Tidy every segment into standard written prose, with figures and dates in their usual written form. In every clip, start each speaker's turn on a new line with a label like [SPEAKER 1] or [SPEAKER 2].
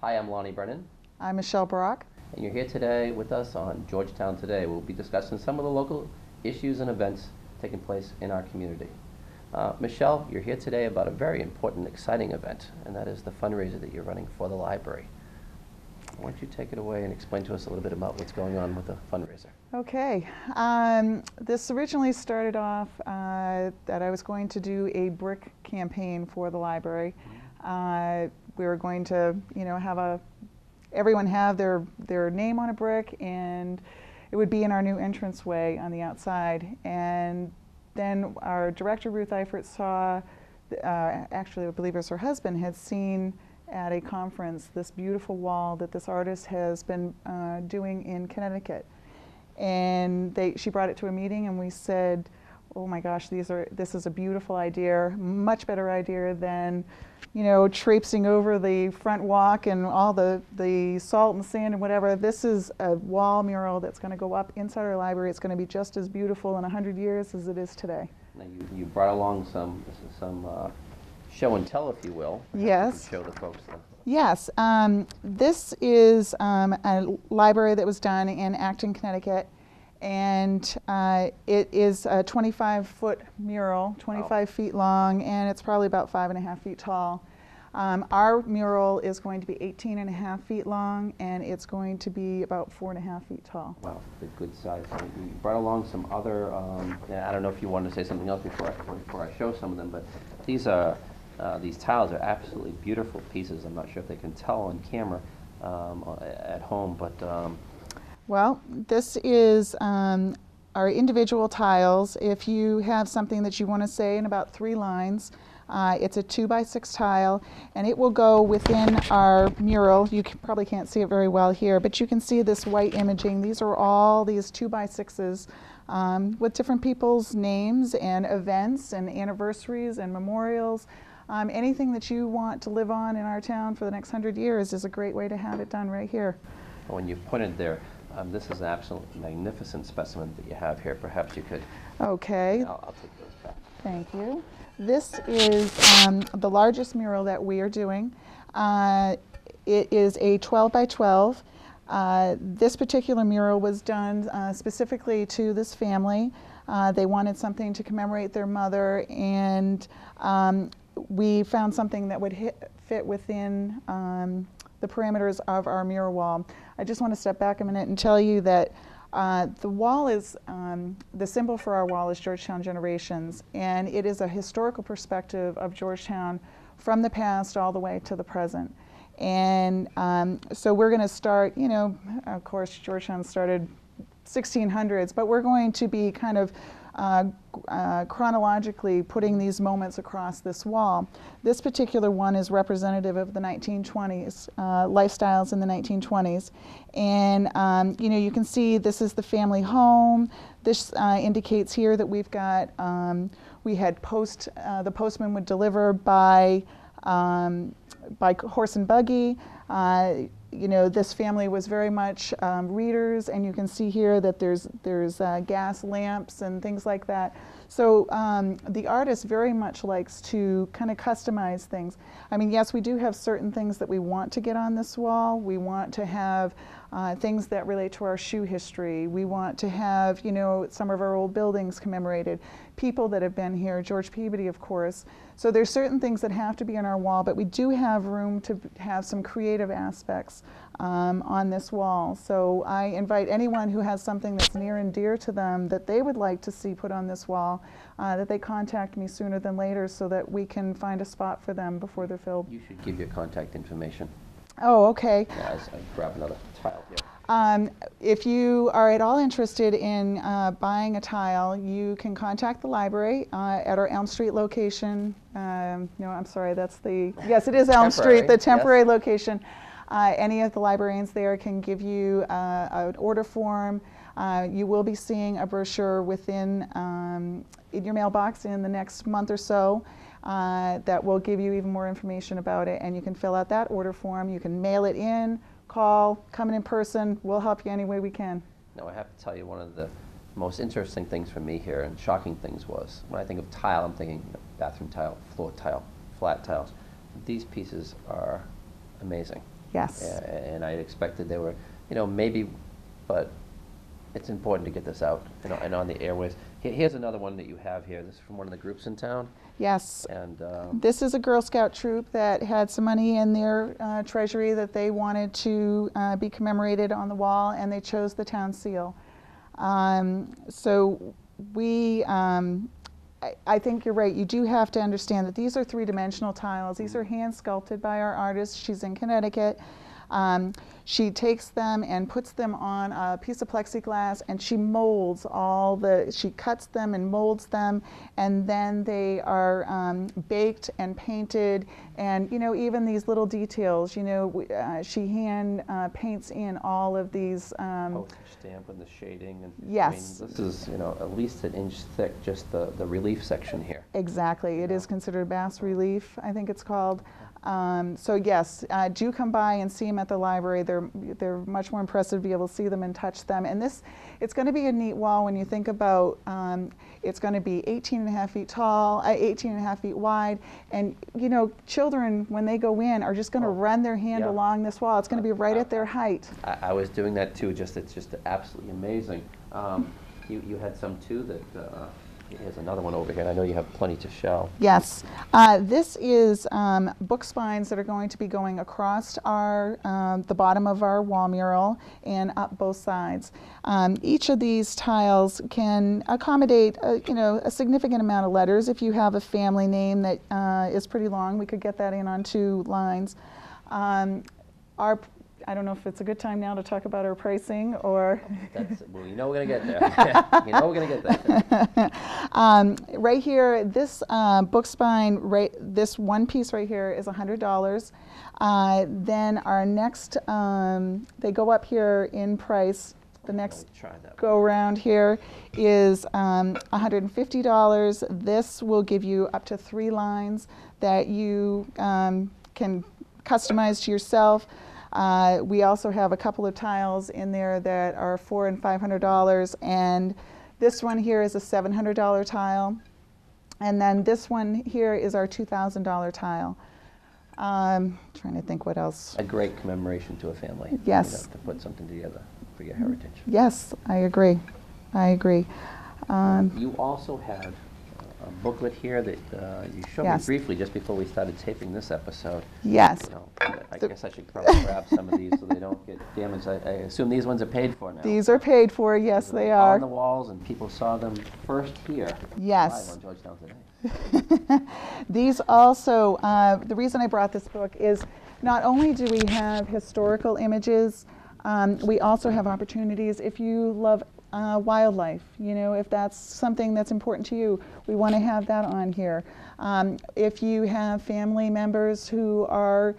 [SPEAKER 1] Hi, I'm Lonnie Brennan,
[SPEAKER 2] I'm Michelle Brock.
[SPEAKER 1] and you're here today with us on Georgetown Today. We'll be discussing some of the local issues and events taking place in our community. Michelle, you're here today about a very important, exciting event, and that is the fundraiser that you're running for the library. Why don't you take it away and explain to us a little bit about what's going on with the fundraiser?
[SPEAKER 2] Okay, this originally started off that I was going to do a brick campaign for the library. We were going to, have everyone have their name on a brick, and it would be in our new entranceway on the outside. And then our director, Ruth Eifert, saw, actually I believe it was her husband, had seen at a conference this beautiful wall that this artist has been doing in Connecticut. And she brought it to a meeting, and we said, oh my gosh, this is a beautiful idea, much better idea than, traipsing over the front walk and all the salt and sand and whatever. This is a wall mural that's going to go up inside our library. It's going to be just as beautiful in 100 years as it is today.
[SPEAKER 1] Now you brought along some show and tell, if you will.
[SPEAKER 2] Yes.
[SPEAKER 1] You can show the folks.
[SPEAKER 2] Yes. This is a library that was done in Acton, Connecticut. And it is a 25-foot mural, 25 feet long, and it's probably about 5.5 feet tall. Our mural is going to be 18.5 feet long, and it's going to be about 4.5 feet tall.
[SPEAKER 1] Wow, a good size. You brought along some other, I don't know if you wanted to say something else before I show some of them, but these tiles are absolutely beautiful pieces. I'm not sure if they can tell on camera at home, but
[SPEAKER 2] well, this is our individual tiles. If you have something that you want to say in about 3 lines, it's a 2x6 tile, and it will go within our mural. You probably can't see it very well here, but you can see this white imaging. These are all these 2x6s with different people's names and events and anniversaries and memorials. Anything that you want to live on in our town for the next 100 years is a great way to have it done right here.
[SPEAKER 1] When you pointed there, this is an absolutely magnificent specimen that you have here. Perhaps you could.
[SPEAKER 2] Okay.
[SPEAKER 1] I'll take those back.
[SPEAKER 2] Thank you. This is the largest mural that we are doing. It is a 12 by 12. This particular mural was done specifically to this family. They wanted something to commemorate their mother, and we found something that would fit within the parameters of our mural wall. I just want to step back a minute and tell you that the wall is, the symbol for our wall is Georgetown Generations, and it is a historical perspective of Georgetown from the past all the way to the present. And so we're going to start, of course Georgetown started 1600s, but we're going to be kind of chronologically putting these moments across this wall. This particular one is representative of the 1920s, lifestyles in the 1920s. And you can see this is the family home. This indicates here that we've got, we had the postman would deliver by horse and buggy. This family was very much readers, and you can see here that there's gas lamps and things like that. So the artist very much likes to kind of customize things. I mean, yes, we do have certain things that we want to get on this wall. We want to have things that relate to our shoe history. We want to have, some of our old buildings commemorated. People that have been here, George Peabody, of course. So there's certain things that have to be on our wall, but we do have room to have some creative aspects on this wall. So I invite anyone who has something that's near and dear to them that they would like to see put on this wall, that they contact me sooner than later so that we can find a spot for them before they're filled.
[SPEAKER 1] You should give your contact information.
[SPEAKER 2] Oh, okay.
[SPEAKER 1] Yeah, I grab another tile here.
[SPEAKER 2] If you are at all interested in buying a tile, you can contact the library at our Elm Street location. No, I'm sorry, yes, it is Elm Street, the temporary location. Any of the librarians there can give you an order form. You will be seeing a brochure within in your mailbox in the next month or so that will give you even more information about it, and you can fill out that order form. You can mail it in, call, come in person. We'll help you any way we can.
[SPEAKER 1] Now, I have to tell you, one of the most interesting things for me here and shocking things was, when I think of tile, I'm thinking bathroom tile, floor tile, flat tiles. These pieces are amazing.
[SPEAKER 2] Yes.
[SPEAKER 1] And I expected they were, maybe, but it's important to get this out and on the airways. Here's another one that you have here. This is from one of the groups in town.
[SPEAKER 2] Yes.
[SPEAKER 1] And
[SPEAKER 2] this is a Girl Scout troop that had some money in their treasury that they wanted to be commemorated on the wall, and they chose the town seal. So we, I think you're right. You do have to understand that these are three-dimensional tiles. These are hand sculpted by our artist. She's in Connecticut. She takes them and puts them on a piece of plexiglass, and she molds she cuts them and molds them, and then they are baked and painted, and even these little details, she hand paints in all of these.
[SPEAKER 1] Postage stamp and the shading. And
[SPEAKER 2] yes.
[SPEAKER 1] I mean, this is, at least an inch thick, just the relief section here.
[SPEAKER 2] Exactly. It is considered bas relief, I think it's called. So yes, do come by and see them at the library. They're much more impressive to be able to see them and touch them. And it's going to be a neat wall when you think about it's going to be 18.5 feet tall, 18.5 feet wide, and children when they go in are just going to run their hand along this wall. It's going to be right at their height.
[SPEAKER 1] I was doing that too. It's just absolutely amazing. You had some too that. Here's another one over here, and I know you have plenty to show.
[SPEAKER 2] Yes. This is book spines that are going to be going across the bottom of our wall mural and up both sides. Each of these tiles can accommodate a significant amount of letters. If you have a family name that is pretty long, we could get that in on 2 lines. I don't know if it's a good time now to talk about our pricing or.
[SPEAKER 1] Well, we're going to get there. We're going to get there.
[SPEAKER 2] Right here, this book spine, this one piece right here is $100. Then our next, they go up here in price. The next go around here is $150. This will give you up to 3 lines that you can customize to yourself. We also have a couple of tiles in there that are $400 and $500, and this one here is a $700 tile, and then this one here is our $2,000 tile. Trying to think what else.
[SPEAKER 1] A great commemoration to a family.
[SPEAKER 2] Yes.
[SPEAKER 1] To put something together for your heritage.
[SPEAKER 2] Yes, I agree. I agree.
[SPEAKER 1] You also had a booklet here that you showed me briefly just before we started taping this episode.
[SPEAKER 2] Yes.
[SPEAKER 1] I guess I should probably grab some of these so they don't get damaged. I assume these ones are paid for now.
[SPEAKER 2] These are paid for, yes, they are.
[SPEAKER 1] On the walls, and people saw them first here.
[SPEAKER 2] Yes.
[SPEAKER 1] Live on Georgetown Today.
[SPEAKER 2] These also, the reason I brought this book is not only do we have historical images, we also have opportunities if you love wildlife, if that's something that's important to you, we want to have that on here. If you have family members who are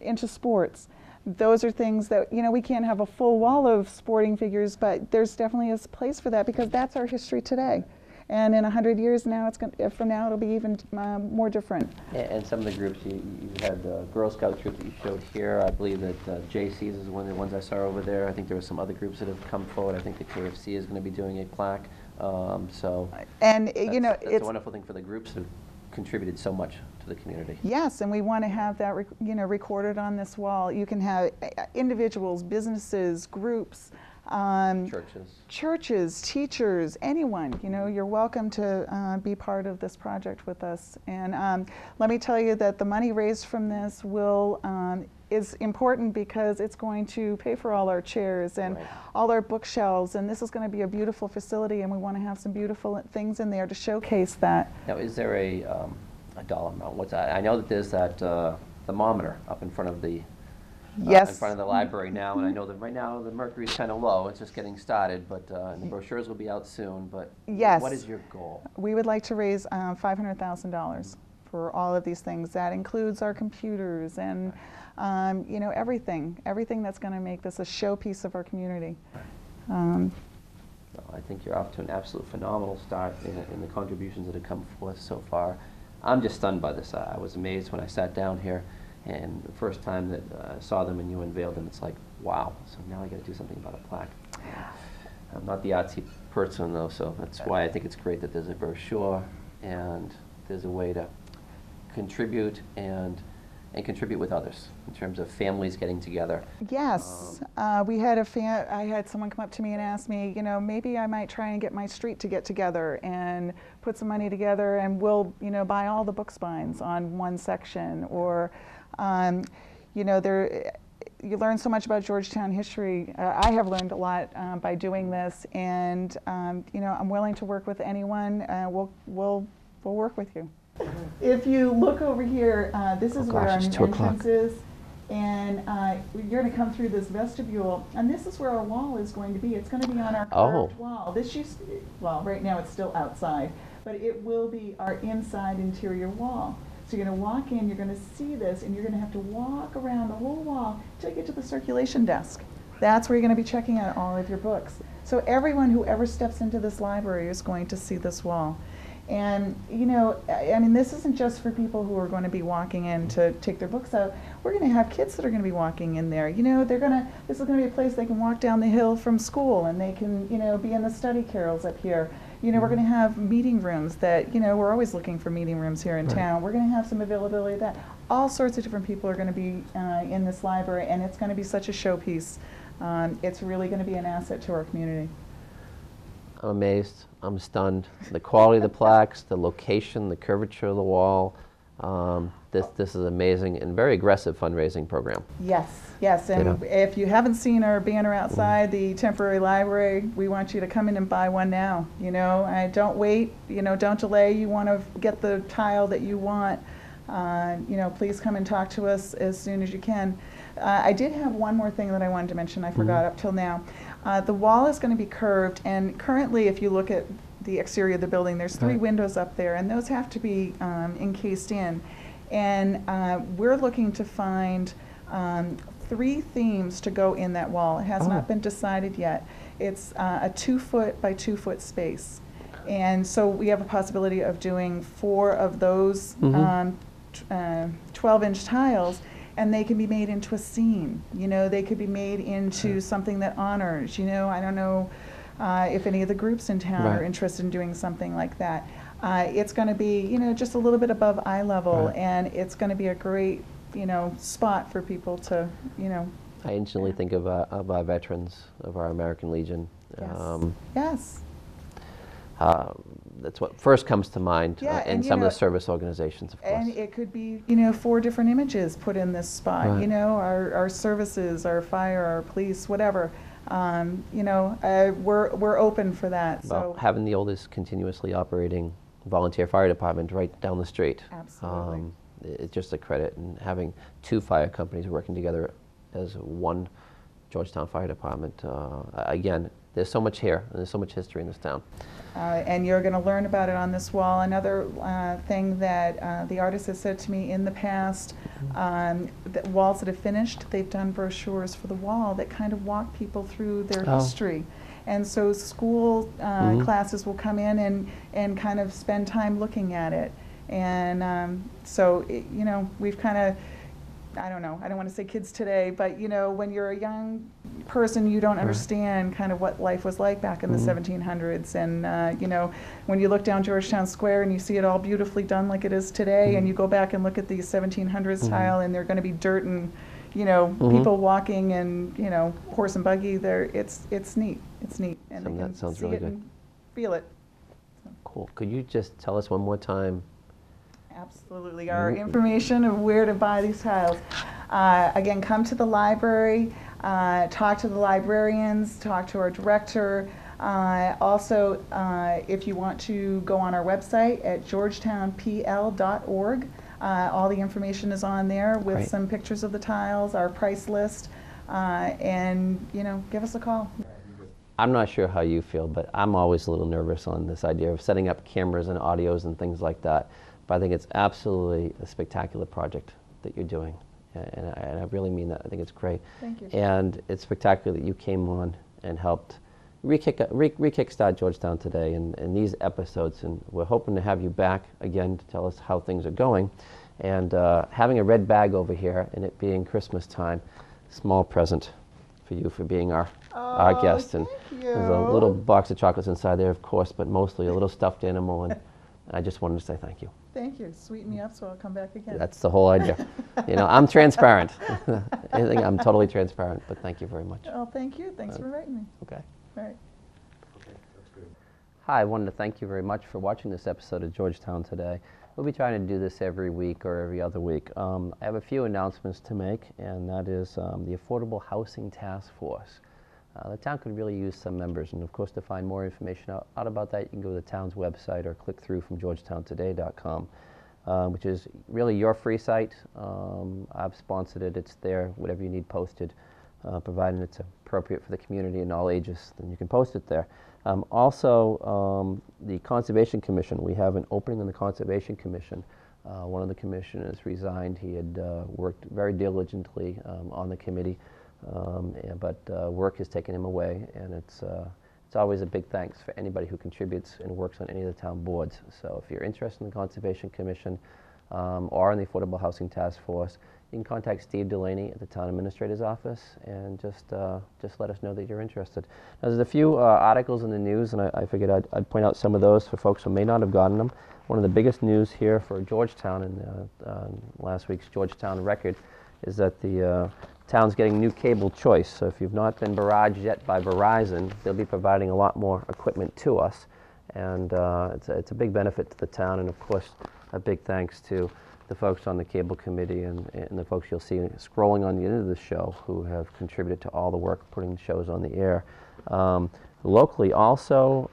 [SPEAKER 2] into sports, those are things that, we can't have a full wall of sporting figures, but there's definitely a place for that because that's our history today. And in 100 years now, from now, it'll be even more different.
[SPEAKER 1] And some of the groups, you had the Girl Scout troop that you showed here. I believe that JC's is one of the ones I saw over there. I think there were some other groups that have come forward. I think the KFC is going to be doing a plaque. So
[SPEAKER 2] and
[SPEAKER 1] that's
[SPEAKER 2] it's
[SPEAKER 1] a wonderful thing for the groups who contributed so much to the community.
[SPEAKER 2] Yes, and we want to have that recorded on this wall. You can have individuals, businesses, groups. Churches, teachers, anyone, you're welcome to be part of this project with us. And let me tell you that the money raised from this is important because it's going to pay for all our chairs and all our bookshelves, and this is going to be a beautiful facility, and we want to have some beautiful things in there to showcase that.
[SPEAKER 1] Now, is there a dollar amount? I know that there's that thermometer up in front of the in front of the library now, and I know that right now the mercury is kind of low. It's just getting started, but and the brochures will be out soon. But what is your goal?
[SPEAKER 2] We would like to raise $500,000 for all of these things. That includes our computers and everything that's going to make this a showpiece of our community.
[SPEAKER 1] Well, I think you're off to an absolute phenomenal start in the contributions that have come forth so far. I'm just stunned by this. I was amazed when I sat down here. And the first time that I saw them and you unveiled them, it's like, wow. So now I got to do something about a plaque. I'm not the artsy person, though, so that's why I think it's great that there's a brochure and there's a way to contribute and and contribute with others in terms of families getting together.
[SPEAKER 2] Yes, we had I had someone come up to me and ask me, you know, maybe I might try and get my street to get together and put some money together, and we'll, you know, buy all the book spines on one section. Or, you know, you learn so much about Georgetown history. I have learned a lot by doing this, and you know, I'm willing to work with anyone. We'll work with you. If you look over here, this is where our entrance is, and you're going to come through this vestibule, and this is where our wall is going to be. It's going to be on our carved wall. This well, right now it's still outside, but it will be our inside interior wall. So you're going to walk in, you're going to see this, and you're going to have to walk around the whole wall until you get to the circulation desk. That's where you're going to be checking out all of your books. So everyone who ever steps into this library is going to see this wall. And, you know, I mean, this isn't just for people who are going to be walking in to take their books out. We're going to have kids that are going to be walking in there. You know, this is going to be a place they can walk down the hill from school, and they can, you know, be in the study carrels up here. You know, we're going to have meeting rooms that, you know, we're always looking for meeting rooms here in town. We're going to have some availability of that. All sorts of different people are going to be in this library, and it's going to be such a showpiece. It's really going to be an asset to our community.
[SPEAKER 1] I'm amazed. I'm stunned. The quality of the plaques, the location, the curvature of the wall. This is amazing and very aggressive fundraising program.
[SPEAKER 2] Yes, yes. And if you haven't seen our banner outside the temporary library, we want you to come in and buy one now. You know, don't wait. You know, don't delay. You want to get the tile that you want. You know, please come and talk to us as soon as you can. I did have one more thing that I wanted to mention. I forgot up till now. The wall is going to be curved, and currently, if you look at the exterior of the building, there's 3 windows up there, and those have to be encased in. And we're looking to find 3 themes to go in that wall. It has not been decided yet. It's a 2-foot by 2-foot space. And so we have a possibility of doing 4 of those 12-inch tiles, and they can be made into a scene. You know, they could be made into something that honors. You know, I don't know if any of the groups in town are interested in doing something like that. It's going to be, you know, just a little bit above eye level, and it's going to be a great, you know, spot for people to, you know.
[SPEAKER 1] I instantly think of our veterans, of our American Legion.
[SPEAKER 2] Yes.
[SPEAKER 1] That's what first comes to mind, and some of the service organizations, of course.
[SPEAKER 2] And it could be, you know, 4 different images put in this spot. You know, our services, our fire, our police, whatever. You know, we're open for that.
[SPEAKER 1] Well,
[SPEAKER 2] so
[SPEAKER 1] having the oldest continuously operating volunteer fire department right down the street.
[SPEAKER 2] Absolutely.
[SPEAKER 1] It's just a credit, and having 2 fire companies working together as one Georgetown Fire Department. Again, there's so much here, and there's so much history in this town.
[SPEAKER 2] And you're going to learn about it on this wall. Another thing that the artist has said to me in the past, that walls that have finished, they've done brochures for the wall that kind of walk people through their history. And so school classes will come in and kind of spend time looking at it. And so, you know, we've kind of, I don't know, I don't want to say kids today, but, you know, when you're a young person, you don't understand kind of what life was like back in the 1700s. And, you know, when you look down Georgetown Square and you see it all beautifully done like it is today, and you go back and look at the 1700s tile, and they're going to be dirt and, you know, people walking and, you know, horse and buggy, it's neat. It's neat. And they can
[SPEAKER 1] sounds
[SPEAKER 2] see
[SPEAKER 1] really
[SPEAKER 2] it
[SPEAKER 1] good.
[SPEAKER 2] and feel it.
[SPEAKER 1] Cool. Could you just tell us one more time?
[SPEAKER 2] Absolutely. Our information of where to buy these tiles. Again, come to the library, talk to the librarians, talk to our director. Also, if you want to go on our website at georgetownpl.org, all the information is on there with some pictures of the tiles, our price list, and, you know, give us a call.
[SPEAKER 1] I'm not sure how you feel, but I'm always a little nervous on this idea of setting up cameras and audios and things like that. But I think it's absolutely a spectacular project that you're doing, and I really mean that. I think it's great.
[SPEAKER 2] Thank you.
[SPEAKER 1] And it's spectacular that you came on and helped re-kickstart Georgetown Today and these episodes, and we're hoping to have you back again to tell us how things are going. And having a red bag over here, and it being Christmas time, small present for you for being our guest. And
[SPEAKER 2] thank you.
[SPEAKER 1] there's a little box of chocolates inside there, of course, but mostly a little stuffed animal and And I just wanted to say thank you.
[SPEAKER 2] Thank you. Sweeten me up so I'll come back again.
[SPEAKER 1] That's the whole idea. You know, I'm transparent. Anything, I'm totally transparent, but thank you very much.
[SPEAKER 2] Oh, thank you. Thanks for inviting me.
[SPEAKER 1] Okay.
[SPEAKER 2] All right.
[SPEAKER 1] Hi, I wanted to thank you very much for watching this episode of Georgetown Today. We'll be trying to do this every week or every other week. I have a few announcements to make, and that is the Affordable Housing Task Force. The town could really use some members, and of course to find more information out about that, you can go to the town's website or click through from georgetowntoday.com, which is really your free site. I've sponsored it. It's there, whatever you need posted, providing it's appropriate for the community and all ages, then you can post it there. Also, the Conservation Commission, we have an opening in the Conservation Commission. One of the commissioners resigned. He had worked very diligently on the committee, but work has taken him away, and it's always a big thanks for anybody who contributes and works on any of the town boards. So if you're interested in the Conservation Commission or in the Affordable Housing Task Force, you can contact Steve Delaney at the Town Administrator's Office and just let us know that you're interested. Now, there's a few articles in the news, and I figured I'd point out some of those for folks who may not have gotten them. One of the biggest news here for Georgetown in last week's Georgetown Record is that the town's getting new cable choice. So if you've not been barraged yet by Verizon, they'll be providing a lot more equipment to us, and it's a big benefit to the town, and of course a big thanks to the folks on the cable committee and the folks you'll see scrolling on the end of the show who have contributed to all the work putting shows on the air. Locally also,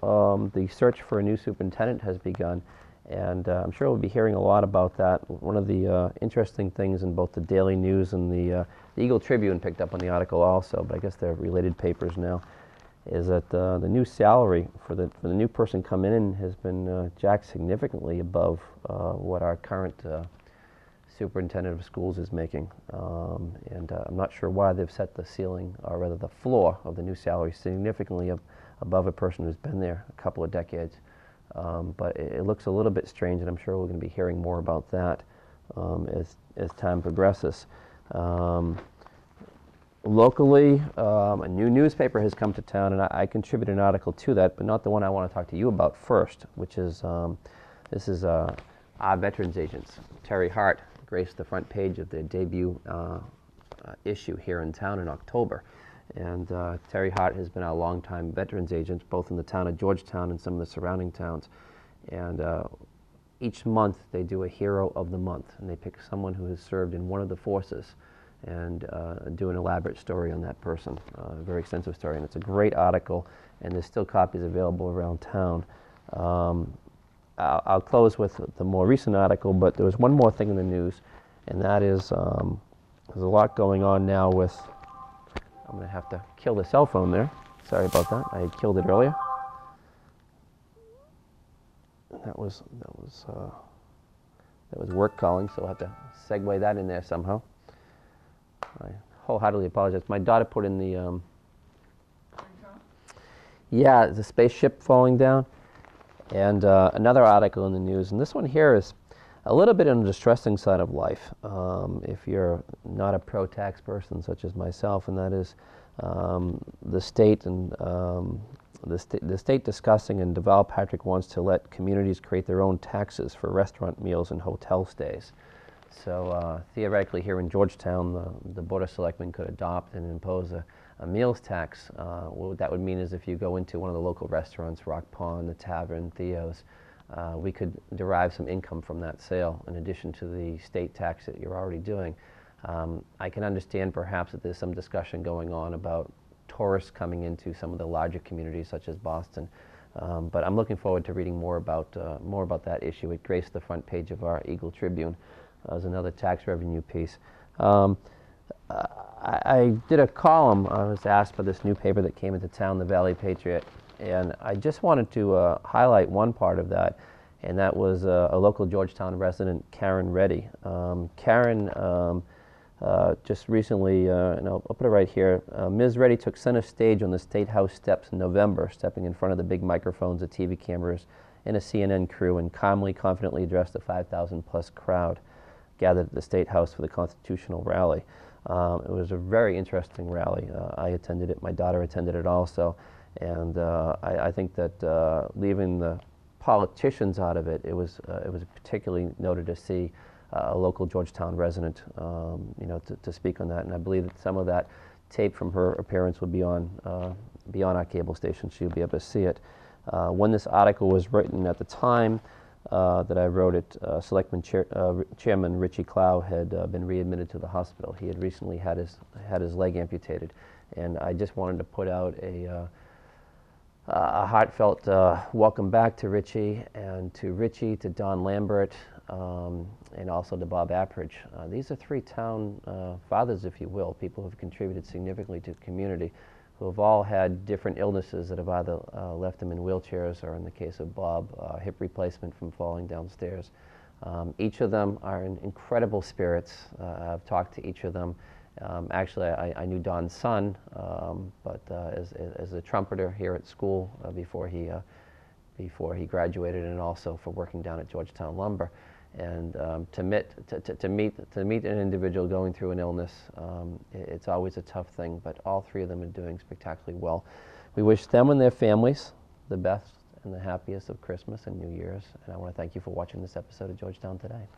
[SPEAKER 1] the search for a new superintendent has begun, and I'm sure we'll be hearing a lot about that. One of the interesting things in both the Daily News and the Eagle Tribune picked up on the article also, but I guess they're related papers now, is that the new salary for the new person coming in has been jacked significantly above what our current superintendent of schools is making, and I'm not sure why they've set the ceiling, or rather the floor of the new salary significantly above a person who's been there a couple of decades. But it looks a little bit strange, and I'm sure we're going to be hearing more about that as time progresses. Locally, a new newspaper has come to town, and I contributed an article to that, but not the one I want to talk to you about first, which is this is our veterans agents. Terry Hart graced the front page of the debut issue here in town in October. And Terry Hart has been our longtime veterans agent, both in the town of Georgetown and some of the surrounding towns. And each month they do a hero of the month, and they pick someone who has served in one of the forces and do an elaborate story on that person, a very extensive story. And it's a great article, and there's still copies available around town. I'll close with the more recent article, but there was one more thing in the news, and that is there's a lot going on now with, I'm going to have to kill the cell phone there. Sorry about that. I had killed it earlier. That was work calling, so I'll have to segue that in there somehow. I wholeheartedly apologize. My daughter put in the yeah, the spaceship falling down. And another article in the news, and this one here is a little bit on the distressing side of life, if you're not a pro-tax person such as myself, and that is the state and the state discussing, and Deval Patrick wants to let communities create their own taxes for restaurant meals and hotel stays. So theoretically here in Georgetown, the Board of Selectmen could adopt and impose a meals tax. What that would mean is if you go into one of the local restaurants, Rock Pond, the Tavern, Theo's, we could derive some income from that sale in addition to the state tax that you're already doing. I can understand perhaps that there's some discussion going on about tourists coming into some of the larger communities such as Boston, but I'm looking forward to reading more about that issue. It graced the front page of our Eagle Tribune as another tax revenue piece. I did a column. I was asked by this new paper that came into town, the Valley Patriot, and I just wanted to highlight one part of that, and that was a local Georgetown resident, Karen Reddy. Karen just recently, and I'll put it right here, Ms. Reddy took center stage on the State House steps in November, stepping in front of the big microphones, the TV cameras, and a CNN crew, and calmly, confidently addressed the 5,000 plus crowd gathered at the State House for the Constitutional Rally. It was a very interesting rally. I attended it, my daughter attended it also, and I think that leaving the politicians out of it, it was particularly noted to see a local Georgetown resident, to speak on that. And I believe that some of that tape from her appearance would be on our cable station. She would be able to see it. When this article was written, at the time that I wrote it, Chairman Richie Clow had been readmitted to the hospital. He had recently had his leg amputated, and I just wanted to put out a heartfelt welcome back to Richie, to Don Lambert, and also to Bob Appridge. These are three town fathers, if you will, people who have contributed significantly to the community, who have all had different illnesses that have either left them in wheelchairs, or in the case of Bob, hip replacement from falling downstairs. Each of them are in incredible spirits. I've talked to each of them. Actually, I knew Don's son, but as a trumpeter here at school before he graduated, and also for working down at Georgetown Lumber. And to meet an individual going through an illness, it's always a tough thing, but all three of them are doing spectacularly well. We wish them and their families the best and the happiest of Christmas and New Year's, and I want to thank you for watching this episode of Georgetown Today.